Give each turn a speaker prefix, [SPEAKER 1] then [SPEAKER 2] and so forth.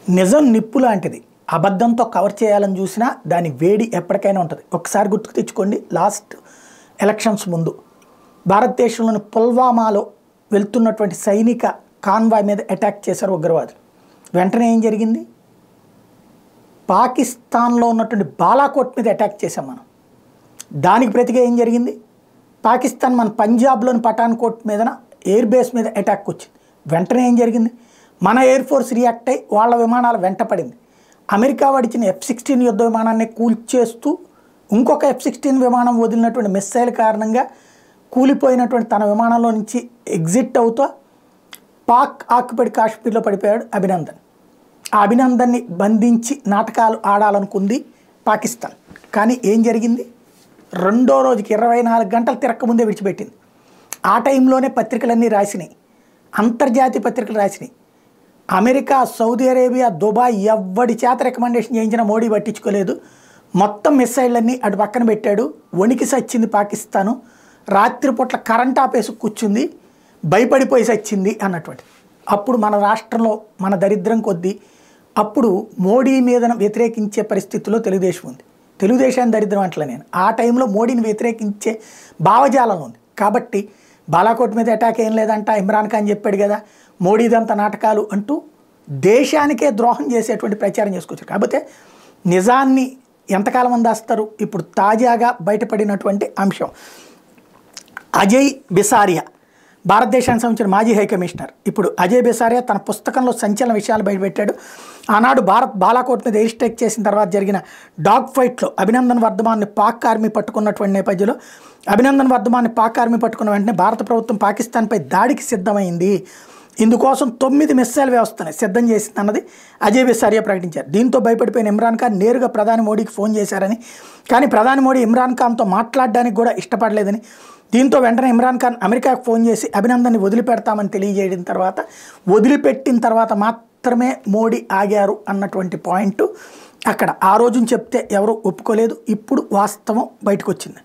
[SPEAKER 1] నిజం నిప్పు లాంటిది. అబద్ధంతో కవర్ చేయాలని చూసినా దాని వేడి ఎప్పటికైనా ఉంటుంది. ఒకసారి గుర్తుకు తెచ్చుకోండి, లాస్ట్ ఎలక్షన్స్ ముందు భారతదేశంలోని పుల్వామాలో వెళ్తున్నటువంటి సైనిక కాన్వాయ్ మీద అటాక్ చేశారు ఉగ్రవాదులు. వెంటనే ఏం జరిగింది? పాకిస్తాన్లో ఉన్నటువంటి బాలాకోట్ మీద అటాక్ చేశాం మనం. దానికి ప్రతిగా ఏం జరిగింది? పాకిస్తాన్ మన పంజాబ్లోని పఠాన్కోట్ మీదన ఎయిర్ బేస్ మీద అటాక్ వచ్చింది. వెంటనే ఏం జరిగింది? మన ఎయిర్ ఫోర్స్ రియాక్ట్ అయ్యి వాళ్ళ విమానాలు వెంటపడింది. అమెరికా వాడిచ్చిన F-16 యుద్ధ విమానాన్ని కూల్చేస్తూ ఇంకొక F-16 విమానం వదిలినటువంటి మిస్సైల్ కారణంగా కూలిపోయినటువంటి తన విమానంలో నుంచి ఎగ్జిట్ అవుతూ పాక్ ఆక్యుపైడ్ కాశ్మీర్లో పడిపోయాడు అభినందన్. ఆ అభినందన్ని బంధించి నాటకాలు ఆడాలనుకుంది పాకిస్తాన్. కానీ ఏం జరిగింది? రెండో రోజుకి 24 గంటలు తిరక్కముందే విడిచిపెట్టింది. ఆ టైంలోనే పత్రికలన్నీ రాసినాయి, అంతర్జాతీయ పత్రికలు రాసినాయి. అమెరికా, సౌదీ అరేబియా, దుబాయ్ ఎవ్వడి చేత రికమెండేషన్ చేయించిన మోడీ పట్టించుకోలేదు. మొత్తం మిస్సైళ్ళన్నీ అటు పక్కన పెట్టాడు. వణికి సచ్చింది పాకిస్తాను. రాత్రిపూట్ల కరెంట్ ఆపేసి కూర్చుంది, భయపడిపోయి సచ్చింది అన్నటువంటి. అప్పుడు మన రాష్ట్రంలో మన దరిద్రం కొద్దీ అప్పుడు మోడీ మీద వ్యతిరేకించే పరిస్థితుల్లో తెలుగుదేశం ఉంది. తెలుగుదేశాన్ని దరిద్రం అంటలే నేను. ఆ టైంలో మోడీని వ్యతిరేకించే భావజాలం ఉంది. కాబట్టి బాలాకోట్ మీద అటాక్ ఏం లేదంట, ఇమ్రాన్ ఖాన్ చెప్పాడు కదా, మోడీదంతా నాటకాలు అంటూ దేశానికే ద్రోహం చేసేటువంటి ప్రచారం చేసుకొచ్చారు. కాకపోతే నిజాన్ని ఎంతకాలం అందేస్తారు? ఇప్పుడు తాజాగా బయటపడినటువంటి అంశం, అజయ్ బిసారియా, భారతదేశానికి సంబంధించిన మాజీ హై కమిషనర్. ఇప్పుడు అజయ్ బిసారియా తన పుస్తకంలో సంచలన విషయాలు బయటపెట్టాడు. ఆనాడు భారత్ బాలాకోట్ మీద ఎయిర్ స్ట్రైక్ చేసిన తర్వాత జరిగిన డాగ్ ఫైట్లో అభినందన్ వర్ధమాన్ని పాక్ ఆర్మీ పట్టుకున్నటువంటి నేపథ్యంలో అభినందన్ వర్ధమాన్ని పాక్ ఆర్మీ పట్టుకున్న వెంటనే భారత ప్రభుత్వం పాకిస్తాన్పై దాడికి సిద్ధమైంది. ఇందుకోసం 9 మిస్సైల్ వ్యవస్థని సిద్ధం చేసింది అన్నది అజయ్ బిసారియా ప్రకటించారు. దీంతో భయపడిపోయిన ఇమ్రాన్ ఖాన్ నేరుగా ప్రధాని మోడీకి ఫోన్ చేశారని, కానీ ప్రధాని మోడీ ఇమ్రాన్ ఖాన్తో మాట్లాడడానికి కూడా ఇష్టపడలేదని, దీంతో వెంటనే ఇమ్రాన్ ఖాన్ అమెరికాకు ఫోన్ చేసి అభినందన్ని వదిలిపెడతామని తెలియజేయడం తర్వాత వదిలిపెట్టిన తర్వాత మాత్రమే మోడీ ఆగారు అన్నటువంటి పాయింట్ అక్కడ ఆ రోజున చెప్తే ఎవరు ఒప్పుకోలేదు. ఇప్పుడు వాస్తవం బయటకు వచ్చింది.